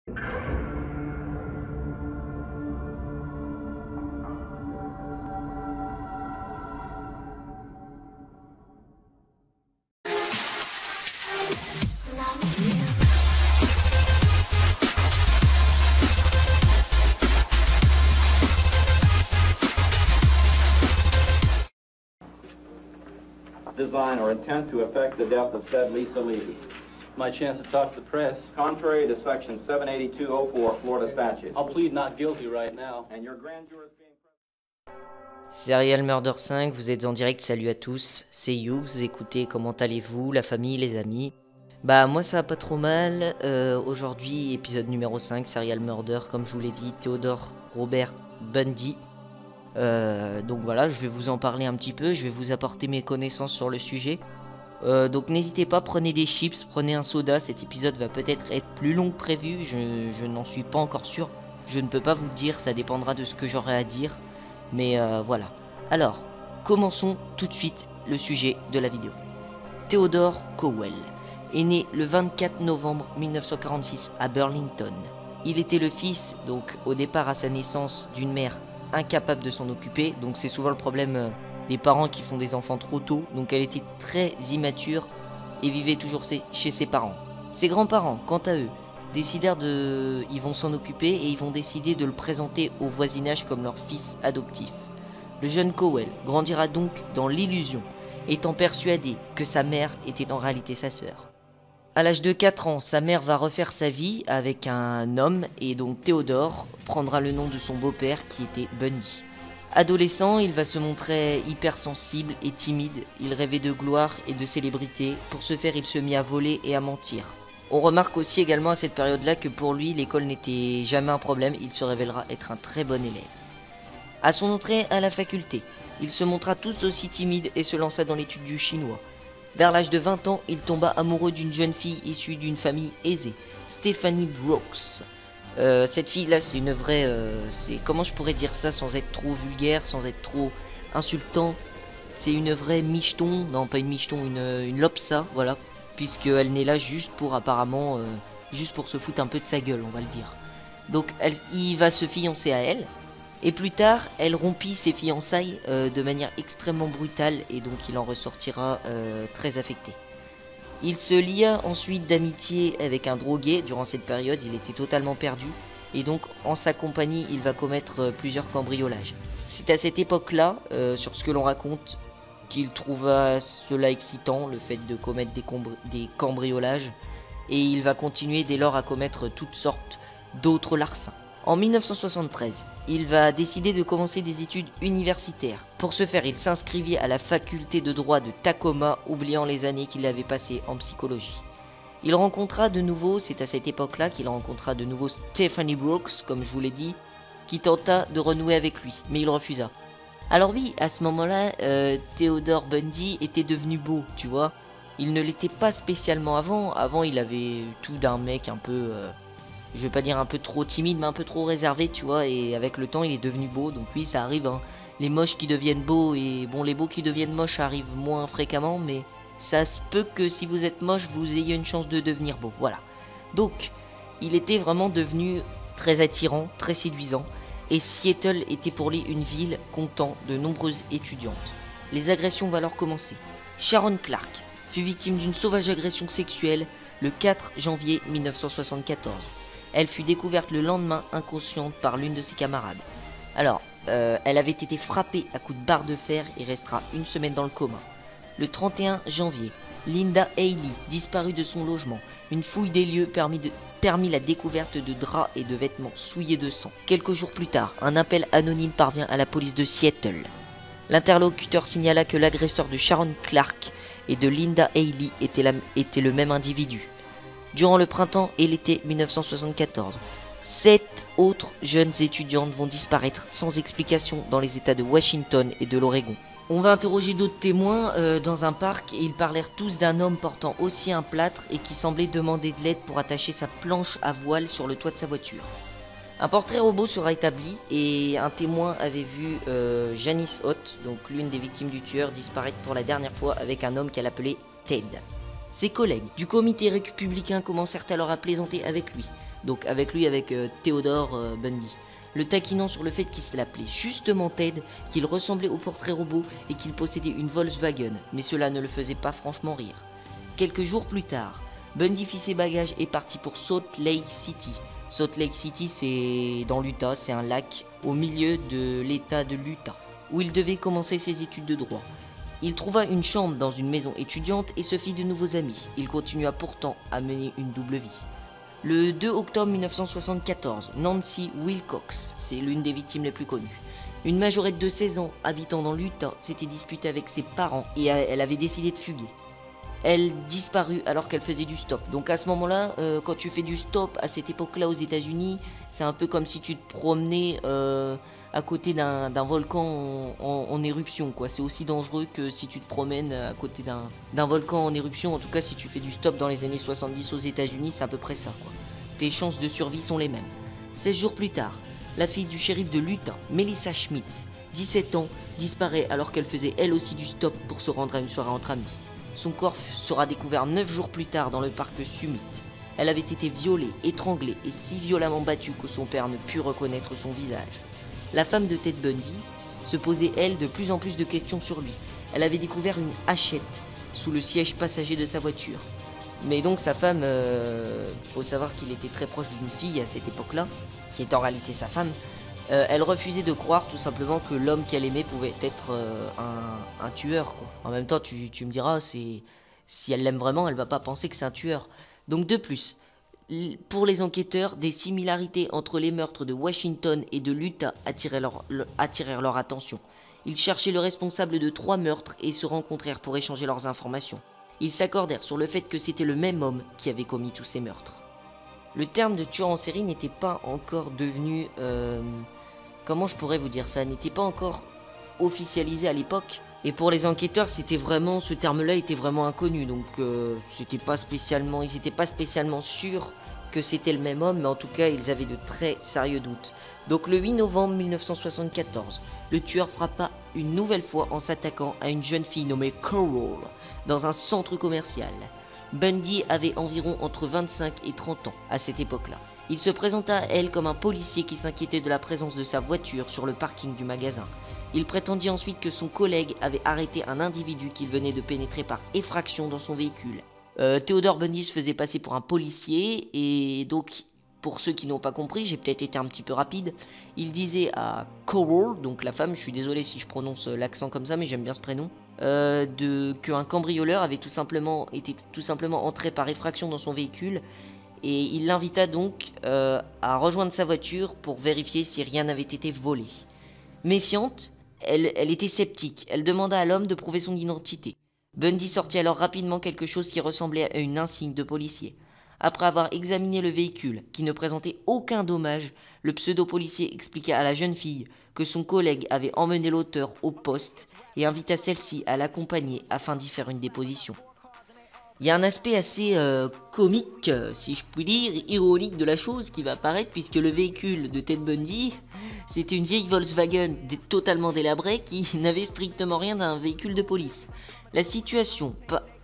Design or intent to effect the death of said Lisa Levy. My chance to talk to the press. Contrary to Section 78204 Florida statute. I'll plead not guilty right now. And your grand jury is being... Serial Murder 5, vous êtes en direct, salut à tous, c'est Hughes, écoutez, comment allez-vous, la famille, les amis? Bah moi ça va pas trop mal, aujourd'hui épisode numéro 5, Serial Murder, comme je vous l'ai dit, Theodore Robert Bundy. Donc voilà, je vais vous en parler un petit peu, je vais vous apporter mes connaissances sur le sujet. Donc n'hésitez pas, prenez des chips, prenez un soda, cet épisode va peut-être être plus long que prévu, je n'en suis pas encore sûr. Je ne peux pas vous le dire, ça dépendra de ce que j'aurai à dire. Mais voilà. Alors, commençons tout de suite le sujet de la vidéo. Theodore Cowell est né le 24 novembre 1946 à Burlington. Il était le fils, donc au départ à sa naissance, d'une mère incapable de s'en occuper. Donc c'est souvent le problème des parents qui font des enfants trop tôt. Donc elle était très immature et vivait toujours chez ses parents. Ses grands-parents, quant à eux, décidèrent ils vont s'en occuper et ils vont décider de le présenter au voisinage comme leur fils adoptif. Le jeune Cowell grandira donc dans l'illusion, étant persuadé que sa mère était en réalité sa sœur. À l'âge de 4 ans, sa mère va refaire sa vie avec un homme et donc Theodore prendra le nom de son beau-père qui était Bundy. Adolescent, il va se montrer hypersensible et timide, il rêvait de gloire et de célébrité, pour ce faire il se mit à voler et à mentir. On remarque aussi également à cette période-là que pour lui, l'école n'était jamais un problème, il se révélera être un très bon élève. À son entrée à la faculté, il se montra tout aussi timide et se lança dans l'étude du chinois. Vers l'âge de 20 ans, il tomba amoureux d'une jeune fille issue d'une famille aisée, Stephanie Brooks. Cette fille-là, c'est une vraie... comment je pourrais dire ça sans être trop vulgaire, sans être trop insultant? C'est une vraie micheton, non pas une micheton, une lopsa, voilà. Puisqu'elle n'est là juste pour apparemment, juste pour se foutre un peu de sa gueule, on va le dire. Donc il va se fiancer à elle, et plus tard, elle rompit ses fiançailles de manière extrêmement brutale, et donc il en ressortira très affecté. Il se lia ensuite d'amitié avec un drogué. Durant cette période, il était totalement perdu, et donc en sa compagnie, il va commettre plusieurs cambriolages. C'est à cette époque-là, sur ce que l'on raconte, qu'il trouva cela excitant, le fait de commettre des cambriolages, et il va continuer dès lors à commettre toutes sortes d'autres larcins. En 1973, il va décider de commencer des études universitaires. Pour ce faire, il s'inscrivit à la faculté de droit de Tacoma, oubliant les années qu'il avait passées en psychologie. Il rencontra de nouveau, c'est à cette époque-là qu'il rencontra de nouveau Stephanie Brooks, comme je vous l'ai dit, qui tenta de renouer avec lui, mais il refusa. Alors oui, à ce moment-là, Theodore Bundy était devenu beau, tu vois. Il ne l'était pas spécialement avant. Avant, il avait tout d'un mec un peu... je vais pas dire un peu trop timide, mais un peu trop réservé, tu vois. Et avec le temps, il est devenu beau. Donc oui, ça arrive, hein. Les moches qui deviennent beaux et... Bon, les beaux qui deviennent moches arrivent moins fréquemment, mais ça se peut que si vous êtes moche, vous ayez une chance de devenir beau. Voilà. Donc, il était vraiment devenu très attirant, très séduisant. Et Seattle était pour lui une ville comptant de nombreuses étudiantes. Les agressions vont alors commencer. Sharon Clark fut victime d'une sauvage agression sexuelle le 4 janvier 1974. Elle fut découverte le lendemain inconsciente par l'une de ses camarades. Alors, elle avait été frappée à coups de barre de fer et restera une semaine dans le coma. Le 31 janvier, Linda Haley disparut de son logement. Une fouille des lieux permit la découverte de draps et de vêtements souillés de sang. Quelques jours plus tard, un appel anonyme parvient à la police de Seattle. L'interlocuteur signala que l'agresseur de Sharon Clark et de Linda Haley était le même individu. Durant le printemps et l'été 1974, 7 autres jeunes étudiantes vont disparaître sans explication dans les États de Washington et de l'Oregon. On va interroger d'autres témoins dans un parc et ils parlèrent tous d'un homme portant aussi un plâtre et qui semblait demander de l'aide pour attacher sa planche à voile sur le toit de sa voiture. Un portrait robot sera établi et un témoin avait vu Janice Ott, donc l'une des victimes du tueur, disparaître pour la dernière fois avec un homme qu'elle appelait Ted. Ses collègues du comité républicain commencèrent alors à plaisanter avec lui, donc avec lui, avec Theodore Bundy, le taquinant sur le fait qu'il s'appelait justement Ted, qu'il ressemblait au portrait robot et qu'il possédait une Volkswagen, mais cela ne le faisait pas franchement rire. Quelques jours plus tard, Bundy fit ses bagages et partit pour Salt Lake City. Salt Lake City, c'est dans l'Utah, c'est un lac au milieu de l'état de l'Utah, où il devait commencer ses études de droit. Il trouva une chambre dans une maison étudiante et se fit de nouveaux amis. Il continua pourtant à mener une double vie. Le 2 octobre 1974, Nancy Wilcox, c'est l'une des victimes les plus connues. Une majorette de 16 ans habitant dans l'Utah s'était disputée avec ses parents et elle avait décidé de fuguer. Elle disparut alors qu'elle faisait du stop. Donc à ce moment-là, quand tu fais du stop à cette époque-là aux États-Unis, c'est un peu comme si tu te promenais à côté d'un volcan en éruption, quoi. C'est aussi dangereux que si tu te promènes à côté d'un volcan en éruption. En tout cas, si tu fais du stop dans les années 70 aux États-Unis, c'est à peu près ça, quoi. Tes chances de survie sont les mêmes. 16 jours plus tard, la fille du shérif de l'Utah, Melissa Schmitz, 17 ans, disparaît alors qu'elle faisait elle aussi du stop pour se rendre à une soirée entre amis. Son corps sera découvert 9 jours plus tard dans le parc Summit. Elle avait été violée, étranglée et si violemment battue que son père ne put reconnaître son visage. La femme de Ted Bundy se posait, elle, de plus en plus de questions sur lui. Elle avait découvert une hachette sous le siège passager de sa voiture. Mais donc sa femme, faut savoir qu'il était très proche d'une fille à cette époque-là, qui est en réalité sa femme. Elle refusait de croire tout simplement que l'homme qu'elle aimait pouvait être un tueur, quoi. En même temps, tu me diras, si elle l'aime vraiment, elle va pas penser que c'est un tueur. Donc de plus, pour les enquêteurs, des similarités entre les meurtres de Washington et de l'Utah attirèrent leur attention. Ils cherchaient le responsable de 3 meurtres et se rencontrèrent pour échanger leurs informations. Ils s'accordèrent sur le fait que c'était le même homme qui avait commis tous ces meurtres. Le terme de tueur en série n'était pas encore devenu... comment je pourrais vous dire ça, n'était pas encore officialisé à l'époque. Et pour les enquêteurs, ce terme-là était vraiment inconnu. Donc ils n'étaient pas spécialement sûrs que c'était le même homme, mais en tout cas, ils avaient de très sérieux doutes. Donc le 8 novembre 1974, le tueur frappa une nouvelle fois en s'attaquant à une jeune fille nommée Carol dans un centre commercial. Bundy avait environ entre 25 et 30 ans à cette époque-là. Il se présenta à elle comme un policier qui s'inquiétait de la présence de sa voiture sur le parking du magasin. Il prétendit ensuite que son collègue avait arrêté un individu qu'il venait de pénétrer par effraction dans son véhicule. Theodore Bundy se faisait passer pour un policier et donc, pour ceux qui n'ont pas compris, j'ai peut-être été un petit peu rapide, il disait à Carol, donc la femme, je suis désolé si je prononce l'accent comme ça mais j'aime bien ce prénom, qu'un cambrioleur avait tout simplement entré par effraction dans son véhicule et il l'invita donc à rejoindre sa voiture pour vérifier si rien n'avait été volé. Méfiante, elle était sceptique, elle demanda à l'homme de prouver son identité. Bundy sortit alors rapidement quelque chose qui ressemblait à une insigne de policier. Après avoir examiné le véhicule, qui ne présentait aucun dommage, le pseudo-policier expliqua à la jeune fille que son collègue avait emmené l'auteur au poste et invita celle-ci à l'accompagner afin d'y faire une déposition. Il y a un aspect assez comique, si je puis dire, ironique de la chose qui va apparaître puisque le véhicule de Ted Bundy, c'était une vieille Volkswagen totalement délabrée qui n'avait strictement rien d'un véhicule de police. La situation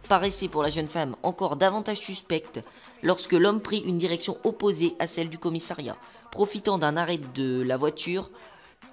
paraissait pour la jeune femme encore davantage suspecte lorsque l'homme prit une direction opposée à celle du commissariat. Profitant d'un arrêt de la voiture,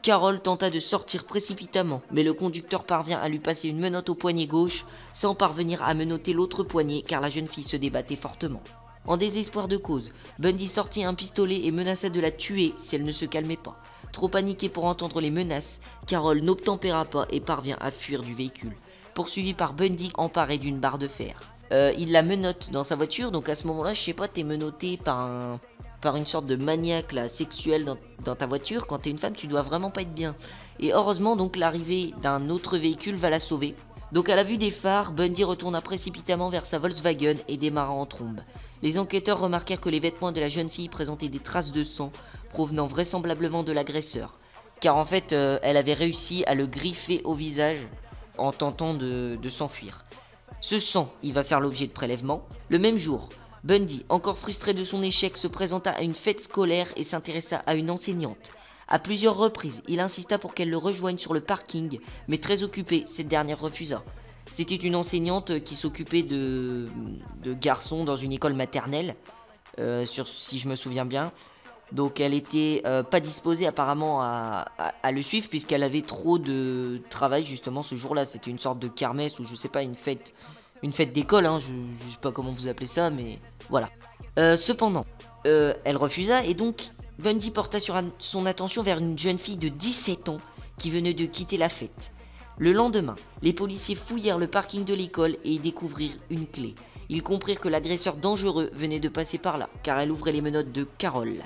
Carol tenta de sortir précipitamment, mais le conducteur parvint à lui passer une menotte au poignet gauche, sans parvenir à menotter l'autre poignet car la jeune fille se débattait fortement. En désespoir de cause, Bundy sortit un pistolet et menaça de la tuer si elle ne se calmait pas. Trop paniquée pour entendre les menaces, Carol n'obtempéra pas et parvint à fuir du véhicule, poursuivie par Bundy emparé d'une barre de fer. Il la menotte dans sa voiture, donc à ce moment-là, je sais pas, t'es menotté par une sorte de maniaque là, sexuel dans ta voiture. Quand t'es une femme, tu dois vraiment pas être bien. Et heureusement, donc, l'arrivée d'un autre véhicule va la sauver. Donc à la vue des phares, Bundy retourna précipitamment vers sa Volkswagen et démarra en trombe. Les enquêteurs remarquèrent que les vêtements de la jeune fille présentaient des traces de sang provenant vraisemblablement de l'agresseur. Car en fait, elle avait réussi à le griffer au visage en tentant de s'enfuir. Ce sang, il va faire l'objet de prélèvements. Le même jour, Bundy, encore frustré de son échec, se présenta à une fête scolaire et s'intéressa à une enseignante. À plusieurs reprises, il insista pour qu'elle le rejoigne sur le parking, mais très occupée, cette dernière refusa. C'était une enseignante qui s'occupait de garçons dans une école maternelle. si je me souviens bien. Donc elle était pas disposée apparemment à le suivre puisqu'elle avait trop de travail justement ce jour-là. C'était une sorte de kermesse ou je sais pas, une fête d'école, hein, je sais pas comment vous appelez ça, mais voilà. Cependant, elle refusa et donc Bundy porta son attention vers une jeune fille de 17 ans qui venait de quitter la fête. Le lendemain, les policiers fouillèrent le parking de l'école et y découvrirent une clé. Ils comprirent que l'agresseur dangereux venait de passer par là, car elle ouvrait les menottes de Carole.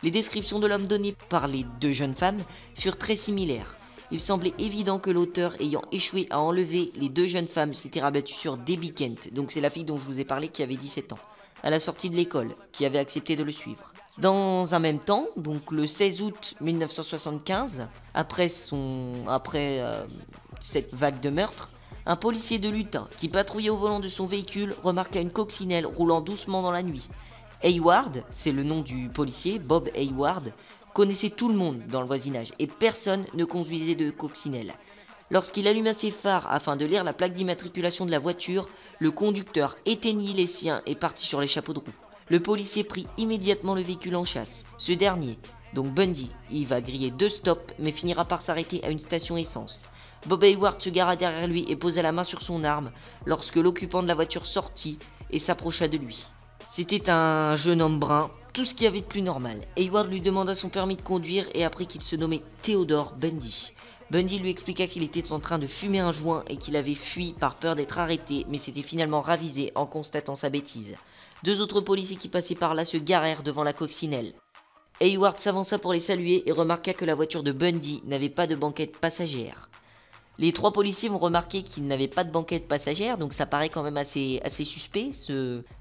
Les descriptions de l'homme données par les deux jeunes femmes furent très similaires. Il semblait évident que l'auteur, ayant échoué à enlever les deux jeunes femmes, s'était rabattu sur Debbie Kent, donc c'est la fille dont je vous ai parlé qui avait 17 ans, à la sortie de l'école, qui avait accepté de le suivre. Dans un même temps, donc le 16 août 1975, après cette vague de meurtres, un policier de l'Utah qui patrouillait au volant de son véhicule remarqua une coccinelle roulant doucement dans la nuit. Hayward, c'est le nom du policier, Bob Hayward, connaissait tout le monde dans le voisinage et personne ne conduisait de coccinelle. Lorsqu'il alluma ses phares afin de lire la plaque d'immatriculation de la voiture, le conducteur éteignit les siens et partit sur les chapeaux de roue. Le policier prit immédiatement le véhicule en chasse. Ce dernier, donc Bundy, y va griller 2 stops mais finira par s'arrêter à une station essence. Bob Hayward se gara derrière lui et posa la main sur son arme lorsque l'occupant de la voiture sortit et s'approcha de lui. C'était un jeune homme brun, tout ce qu'il y avait de plus normal. Hayward lui demanda son permis de conduire et apprit qu'il se nommait Theodore Bundy. Bundy lui expliqua qu'il était en train de fumer un joint et qu'il avait fui par peur d'être arrêté, mais s'était finalement ravisé en constatant sa bêtise. 2 autres policiers qui passaient par là se garèrent devant la coccinelle. Hayward s'avança pour les saluer et remarqua que la voiture de Bundy n'avait pas de banquette passagère. Les 3 policiers vont remarquer qu'il n'avait pas de banquette passagère, donc ça paraît quand même assez suspect,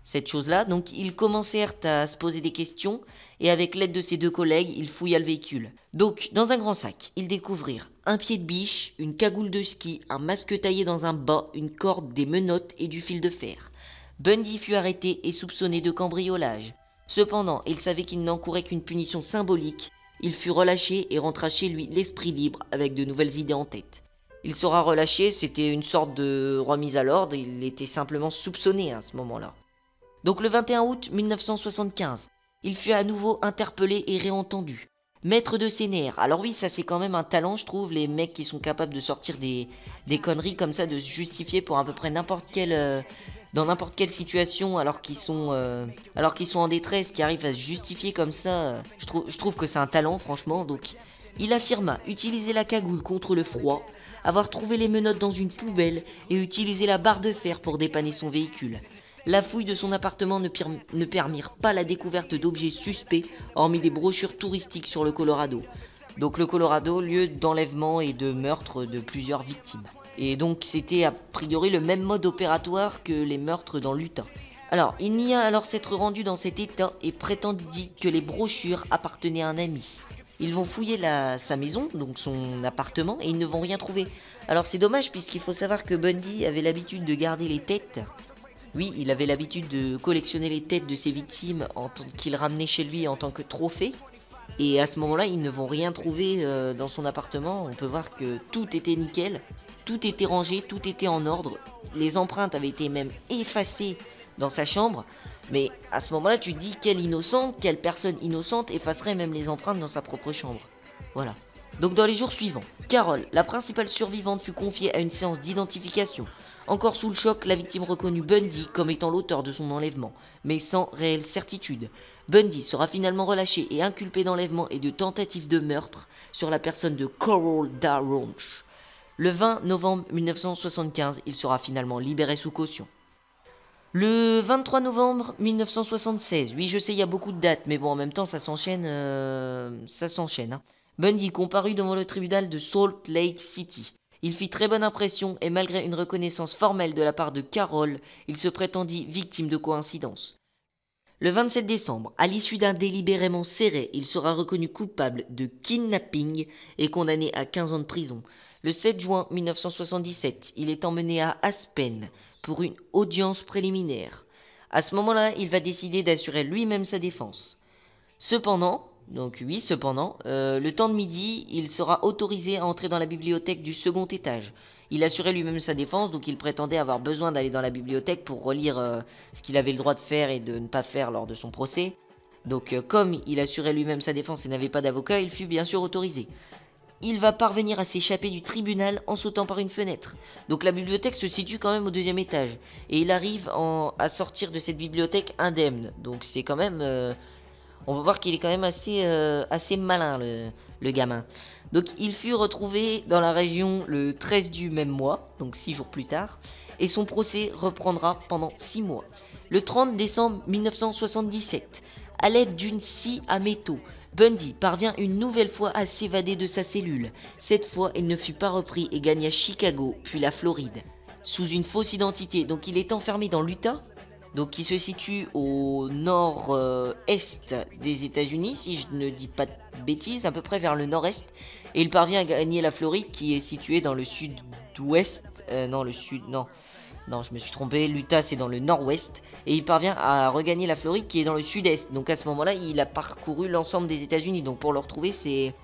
cette chose-là. Donc ils commencèrent à se poser des questions, et avec l'aide de ses 2 collègues, ils fouilla le véhicule. Donc, dans un grand sac, ils découvrirent un pied de biche, une cagoule de ski, un masque taillé dans un bas, une corde, des menottes et du fil de fer. Bundy fut arrêté et soupçonné de cambriolage. Cependant, il savait qu'il n'encourait qu'une punition symbolique. Il fut relâché et rentra chez lui l'esprit libre avec de nouvelles idées en tête. Il sera relâché, c'était une sorte de remise à l'ordre, il était simplement soupçonné à ce moment-là. Donc le 21 août 1975, il fut à nouveau interpellé et réentendu. Maître de ses nerfs, alors oui, ça c'est quand même un talent je trouve, les mecs qui sont capables de sortir des conneries comme ça, de se justifier pour à peu près dans n'importe quelle situation alors qu'ils sont en détresse, qui arrivent à se justifier comme ça, je trouve que c'est un talent franchement. Donc il affirma utiliser la cagoule contre le froid, avoir trouvé les menottes dans une poubelle et utiliser la barre de fer pour dépanner son véhicule. La fouille de son appartement ne permirent pas la découverte d'objets suspects, hormis des brochures touristiques sur le Colorado. Donc le Colorado, lieu d'enlèvement et de meurtre de plusieurs victimes. Et donc c'était a priori le même mode opératoire que les meurtres dans l'Utah. Alors, il nia alors s'être rendu dans cet état et prétendit que les brochures appartenaient à un ami. Ils vont fouiller sa maison, donc son appartement, et ils ne vont rien trouver. Alors c'est dommage puisqu'il faut savoir que Bundy avait l'habitude de garder les têtes. Oui, il avait l'habitude de collectionner les têtes de ses victimes qu'il ramenait chez lui en tant que trophée. Et à ce moment-là, ils ne vont rien trouver dans son appartement. On peut voir que tout était nickel, tout était rangé, tout était en ordre. Les empreintes avaient été même effacées dans sa chambre. Mais à ce moment-là, tu te dis quelle personne innocente effacerait même les empreintes dans sa propre chambre. Voilà. Donc dans les jours suivants, Carole, la principale survivante, fut confiée à une séance d'identification. Encore sous le choc, la victime reconnut Bundy comme étant l'auteur de son enlèvement, mais sans réelle certitude. Bundy sera finalement relâché et inculpé d'enlèvement et de tentative de meurtre sur la personne de Carole Darronch. Le 20 novembre 1975, il sera finalement libéré sous caution. Le 23 novembre 1976, oui je sais il y a beaucoup de dates, mais bon en même temps ça s'enchaîne. Hein. Bundy comparut devant le tribunal de Salt Lake City. Il fit très bonne impression et malgré une reconnaissance formelle de la part de Carole, il se prétendit victime de coïncidence. Le 27 décembre, à l'issue d'un délibérément serré, il sera reconnu coupable de kidnapping et condamné à 15 ans de prison. Le 7 juin 1977, il est emmené à Aspen pour une audience préliminaire. À ce moment-là, il va décider d'assurer lui-même sa défense. Cependant, le temps de midi, il sera autorisé à entrer dans la bibliothèque du second étage. Il assurait lui-même sa défense, donc il prétendait avoir besoin d'aller dans la bibliothèque pour relire ce qu'il avait le droit de faire et de ne pas faire lors de son procès. Donc comme il assurait lui-même sa défense et n'avait pas d'avocat, il fut bien sûr autorisé. Il va parvenir à s'échapper du tribunal en sautant par une fenêtre. Donc la bibliothèque se situe quand même au 2e étage. Et il arrive à sortir de cette bibliothèque indemne. Donc c'est quand même... on va voir qu'il est quand même assez malin, le gamin. Donc il fut retrouvé dans la région le 13 du même mois, donc 6 jours plus tard, et son procès reprendra pendant 6 mois. Le 30 décembre 1977, à l'aide d'une scie à métaux, Bundy parvient une nouvelle fois à s'évader de sa cellule. Cette fois, il ne fut pas repris et gagna Chicago, puis la Floride, sous une fausse identité. Donc il est enfermé dans l'Utah, donc qui se situe au nord-est des États-Unis, si je ne dis pas de bêtises, à peu près vers le nord-est. Et il parvient à gagner la Floride, qui est située dans le sud-ouest. Non, je me suis trompé. L'Utah, c'est dans le nord-ouest. Et il parvient à regagner la Floride, qui est dans le sud-est. Donc à ce moment-là, il a parcouru l'ensemble des États-Unis. Donc pour le retrouver, c'est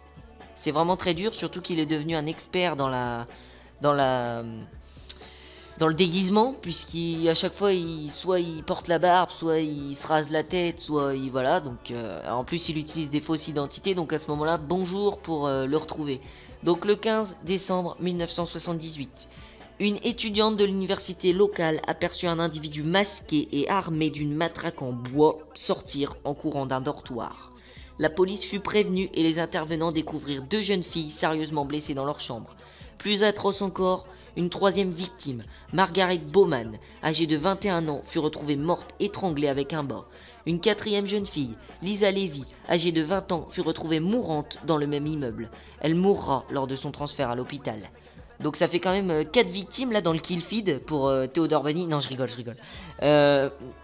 vraiment très dur, surtout qu'il est devenu un expert dans le déguisement, puisqu'à chaque fois, soit il porte la barbe, soit il se rase la tête, soit il... Voilà, donc... en plus, il utilise des fausses identités, donc à ce moment-là, bonjour pour le retrouver. Donc le 15 décembre 1978, une étudiante de l'université locale aperçut un individu masqué et armé d'une matraque en bois sortir en courant d'un dortoir. La police fut prévenue et les intervenants découvrirent 2 jeunes filles sérieusement blessées dans leur chambre. Plus atroce encore, une 3e victime, Margaret Bowman, âgée de 21 ans, fut retrouvée morte étranglée avec un bas. Une 4e jeune fille, Lisa Levy, âgée de 20 ans, fut retrouvée mourante dans le même immeuble. Elle mourra lors de son transfert à l'hôpital. Donc ça fait quand même 4 victimes là dans le kill feed pour Theodore Bundy. Non, je rigole.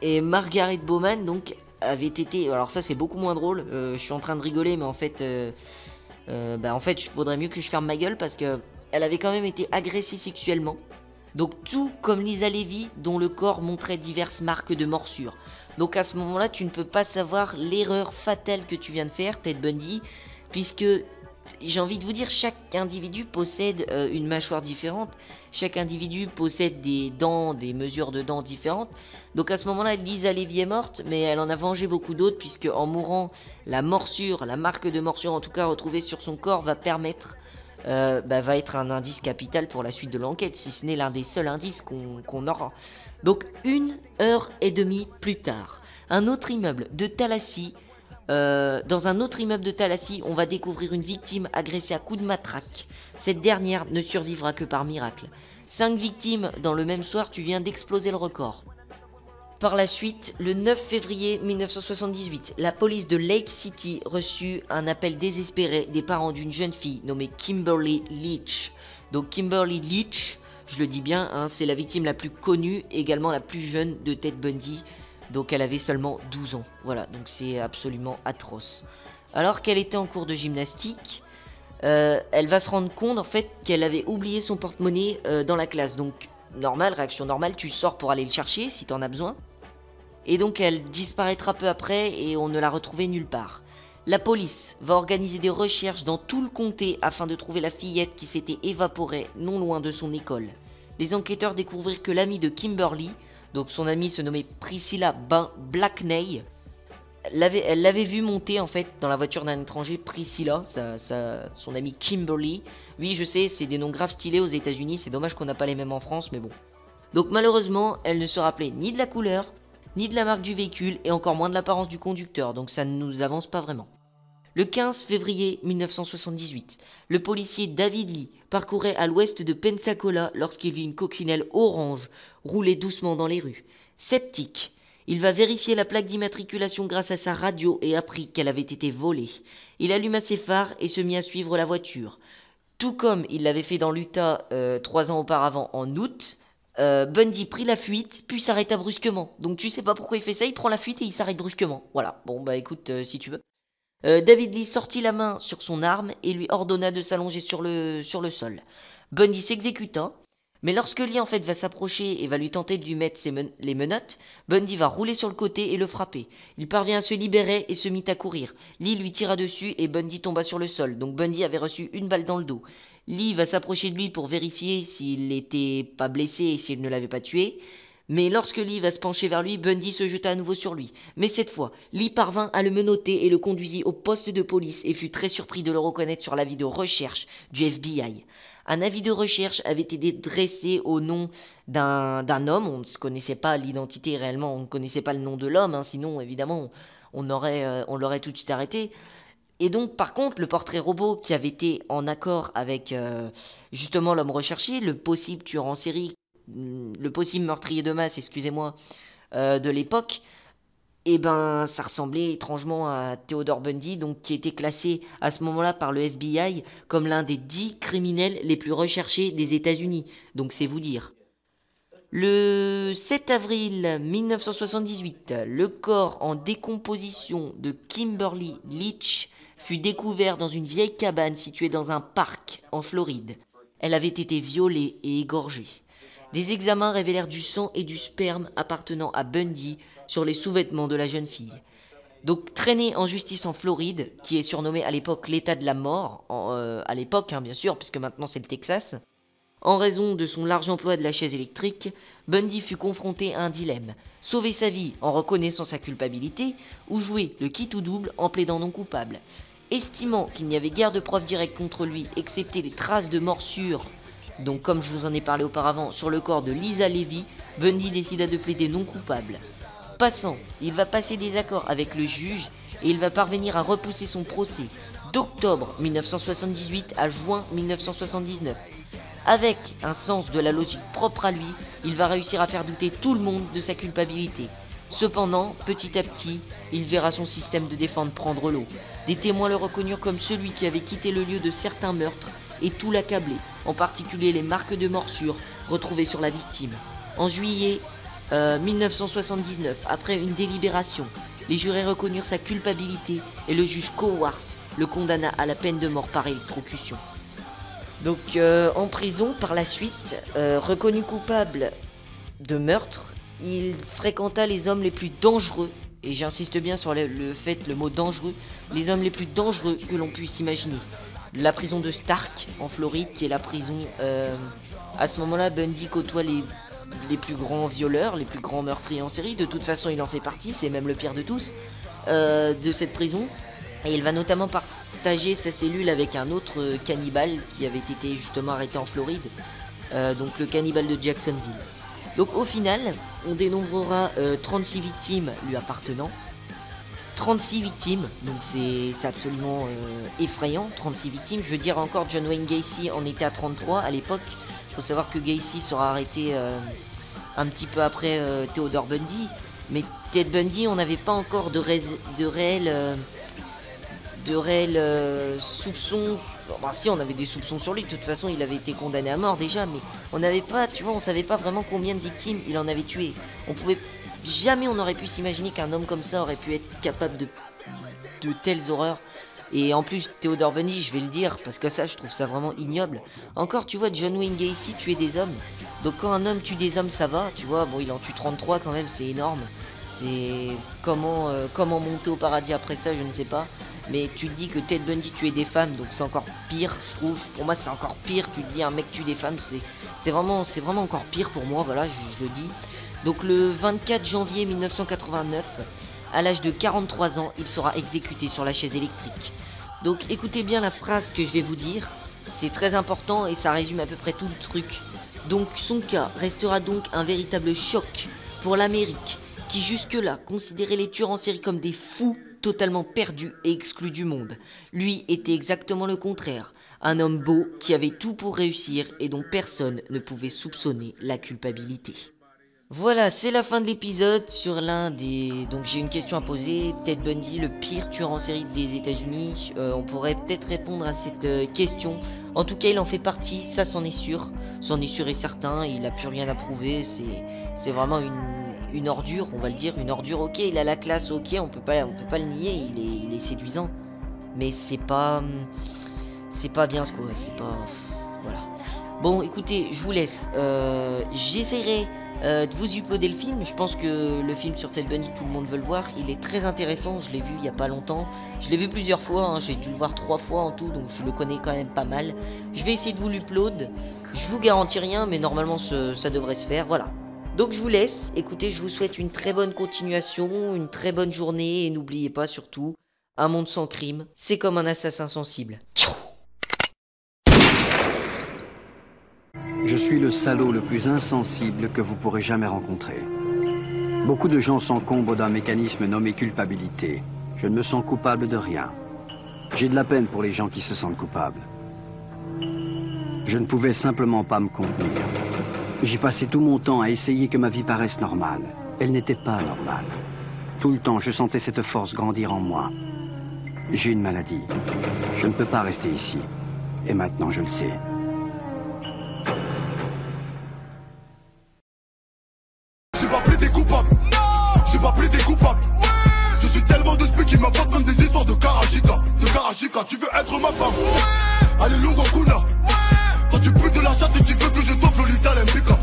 Et Margaret Bowman donc avait été... Alors ça c'est beaucoup moins drôle, je suis en train de rigoler mais en fait... il faudrait mieux que je ferme ma gueule parce que elle avait quand même été agressée sexuellement. Donc tout comme Lisa Levy, dont le corps montrait diverses marques de morsures. Donc à ce moment-là, tu ne peux pas savoir l'erreur fatale que tu viens de faire, Ted Bundy, puisque j'ai envie de vous dire, chaque individu possède une mâchoire différente. Chaque individu possède des dents, des mesures de dents différentes. Donc à ce moment-là, Lisa Levy est morte, mais elle en a vengé beaucoup d'autres, puisque en mourant, la morsure, la marque de morsure en tout cas retrouvée sur son corps va permettre... va être un indice capital pour la suite de l'enquête, si ce n'est l'un des seuls indices qu'on aura. Donc 1h30 plus tard, dans un autre immeuble de Tallahassee, on va découvrir une victime agressée à coups de matraque. Cette dernière ne survivra que par miracle. 5 victimes dans le même soir, tu viens d'exploser le record. Par la suite, le 9 février 1978, la police de Lake City reçut un appel désespéré des parents d'une jeune fille nommée Kimberly Leach. Donc Kimberly Leach, je le dis bien, c'est la victime la plus connue, également la plus jeune de Ted Bundy. Donc elle avait seulement 12 ans. Voilà, donc c'est absolument atroce. Alors qu'elle était en cours de gymnastique, elle va se rendre compte en fait qu'elle avait oublié son porte-monnaie dans la classe. Donc réaction normale, tu sors pour aller le chercher si t'en as besoin. Et donc elle disparaîtra peu après et on ne l'a retrouvée nulle part. La police va organiser des recherches dans tout le comté afin de trouver la fillette qui s'était évaporée non loin de son école. Les enquêteurs découvrirent que l'amie de Kimberly, donc son amie se nommait Priscilla Blackney, elle l'avait vue monter en fait dans la voiture d'un étranger, Priscilla, son amie Kimberly. Oui, je sais, c'est des noms graves stylés aux États-Unis, c'est dommage qu'on n'a pas les mêmes en France, mais bon. Donc malheureusement, elle ne se rappelait ni de la couleur, ni de la marque du véhicule, et encore moins de l'apparence du conducteur, donc ça ne nous avance pas vraiment. Le 15 février 1978, le policier David Lee parcourait à l'ouest de Pensacola lorsqu'il vit une coccinelle orange rouler doucement dans les rues. Sceptique, il va vérifier la plaque d'immatriculation grâce à sa radio et apprit qu'elle avait été volée. Il alluma ses phares et se mit à suivre la voiture. Tout comme il l'avait fait dans l'Utah 3 ans auparavant en août, Bundy prit la fuite puis s'arrêta brusquement. Donc tu sais pas pourquoi il fait ça, il prend la fuite et il s'arrête brusquement. Voilà, bon bah écoute si tu veux. David Lee sortit la main sur son arme et lui ordonna de s'allonger sur le sol. Bundy s'exécuta, mais lorsque Lee en fait va s'approcher et va lui tenter de lui mettre les menottes, Bundy va rouler sur le côté et le frapper. Il parvient à se libérer et se mit à courir. Lee lui tira dessus et Bundy tomba sur le sol. Donc Bundy avait reçu une balle dans le dos. Lee va s'approcher de lui pour vérifier s'il n'était pas blessé et s'il ne l'avait pas tué. Mais lorsque Lee va se pencher vers lui, Bundy se jeta à nouveau sur lui. Mais cette fois, Lee parvint à le menotter et le conduisit au poste de police et fut très surpris de le reconnaître sur l'avis de recherche du FBI. Un avis de recherche avait été dressé au nom d'un homme. On ne connaissait pas l'identité réellement, on ne connaissait pas le nom de l'homme, sinon évidemment on l'aurait tout de suite arrêté. Et donc, par contre, le portrait robot qui avait été en accord avec justement l'homme recherché, le possible tueur en série, le possible meurtrier de masse, excusez-moi, de l'époque, eh ben, ça ressemblait étrangement à Theodore Bundy, donc qui était classé à ce moment-là par le FBI comme l'un des 10 criminels les plus recherchés des États-Unis. Donc, c'est vous dire. Le 7 avril 1978, le corps en décomposition de Kimberly Leach fut découvert dans une vieille cabane située dans un parc en Floride. Elle avait été violée et égorgée. Des examens révélèrent du sang et du sperme appartenant à Bundy sur les sous-vêtements de la jeune fille. Donc traîné en justice en Floride, qui est surnommé à l'époque l'état de la mort, à l'époque bien sûr, puisque maintenant c'est le Texas, en raison de son large emploi de la chaise électrique, Bundy fut confronté à un dilemme. Sauver sa vie en reconnaissant sa culpabilité, ou jouer le quitte ou double en plaidant non coupable. Estimant qu'il n'y avait guère de preuves directes contre lui, excepté les traces de morsures, donc comme je vous en ai parlé auparavant, sur le corps de Lisa Levy, Bundy décida de plaider non coupable. Passant, il va passer des accords avec le juge et il va parvenir à repousser son procès d'octobre 1978 à juin 1979. Avec un sens de la logique propre à lui, il va réussir à faire douter tout le monde de sa culpabilité. Cependant, petit à petit, il verra son système de défense prendre l'eau. Des témoins le reconnurent comme celui qui avait quitté le lieu de certains meurtres et tout l'accablé, en particulier les marques de morsure retrouvées sur la victime. En juillet 1979, après une délibération, les jurés reconnurent sa culpabilité et le juge Cowart le condamna à la peine de mort par électrocution. Donc en prison, par la suite, reconnu coupable de meurtre, il fréquenta les hommes les plus dangereux, et j'insiste bien sur le mot dangereux, les hommes les plus dangereux que l'on puisse imaginer. La prison de Stark, en Floride, qui est la prison... à ce moment-là, Bundy côtoie les plus grands violeurs, les plus grands meurtriers en série. De toute façon, il en fait partie, c'est même le pire de tous, de cette prison. Et il va notamment partager sa cellule avec un autre cannibale qui avait été justement arrêté en Floride, donc le cannibale de Jacksonville. Donc au final, on dénombrera 36 victimes lui appartenant. 36 victimes, donc c'est absolument effrayant, 36 victimes. Je veux dire encore, John Wayne Gacy en était à 33 à l'époque. Il faut savoir que Gacy sera arrêté un petit peu après Theodore Bundy. Mais Ted Bundy, on n'avait pas encore de réels soupçons. Bah si, on avait des soupçons sur lui, de toute façon il avait été condamné à mort déjà, mais on n'avait pas, tu vois, on savait pas vraiment combien de victimes il en avait tué. Jamais on aurait pu s'imaginer qu'un homme comme ça aurait pu être capable de telles horreurs. Et en plus, Theodore Bundy, je vais le dire, parce que ça, je trouve ça vraiment ignoble. Encore, tu vois, John Wayne Gacy tuer des hommes. Donc quand un homme tue des hommes, ça va, tu vois, bon, il en tue 33 quand même, c'est énorme. C'est comment monter au paradis après ça, je ne sais pas. Mais tu te dis que Ted Bundy tuait des femmes, donc c'est encore pire, je trouve. Pour moi, c'est encore pire. Tu te dis un mec tue des femmes, c'est vraiment encore pire pour moi. Voilà, je le dis. Donc le 24 janvier 1989, à l'âge de 43 ans, il sera exécuté sur la chaise électrique. Donc écoutez bien la phrase que je vais vous dire. C'est très important et ça résume à peu près tout le truc. Donc son cas restera donc un véritable choc pour l'Amérique, qui jusque-là considérait les tueurs en série comme des fous totalement perdus et exclus du monde. Lui était exactement le contraire, un homme beau qui avait tout pour réussir et dont personne ne pouvait soupçonner la culpabilité. Voilà, c'est la fin de l'épisode sur l'un des... Donc j'ai une question à poser, Ted Bundy, le pire tueur en série des États-Unis. On pourrait peut-être répondre à cette question. En tout cas, il en fait partie, ça c'en est sûr. C'en est sûr et certain, il n'a plus rien à prouver, c'est vraiment une ordure, on va le dire, une ordure. Ok, il a la classe, ok, on peut pas le nier, il est séduisant, mais c'est pas bien ce quoi, c'est pas, voilà. Bon, écoutez, je vous laisse. J'essaierai de vous uploader le film. Je pense que le film sur Ted Bundy, tout le monde veut le voir. Il est très intéressant, je l'ai vu il y a pas longtemps. Je l'ai vu plusieurs fois, hein. J'ai dû le voir 3 fois en tout, donc je le connais quand même pas mal. Je vais essayer de vous l'upload. Je vous garantis rien, mais normalement ça devrait se faire, voilà. Donc je vous laisse. Écoutez, je vous souhaite une très bonne continuation, une très bonne journée, et n'oubliez pas surtout, un monde sans crime, c'est comme un assassin sensible. Ciao. Je suis le salaud le plus insensible que vous pourrez jamais rencontrer. Beaucoup de gens s'encombrent d'un mécanisme nommé culpabilité. Je ne me sens coupable de rien. J'ai de la peine pour les gens qui se sentent coupables. Je ne pouvais simplement pas me contenir. J'ai passé tout mon temps à essayer que ma vie paraisse normale. Elle n'était pas normale. Tout le temps, je sentais cette force grandir en moi. J'ai une maladie. Je ne peux pas rester ici. Et maintenant, je le sais. J'ai pas pris des coupables. J'ai pas pris des coupables. Je suis tellement de spé qui m'inventent même des histoires de Karachika. De Karachika, tu veux être ma femme? Allez, Lungokuna. Toi tu pues de la chatte et tu veux que je t'offre Lolita Lempika.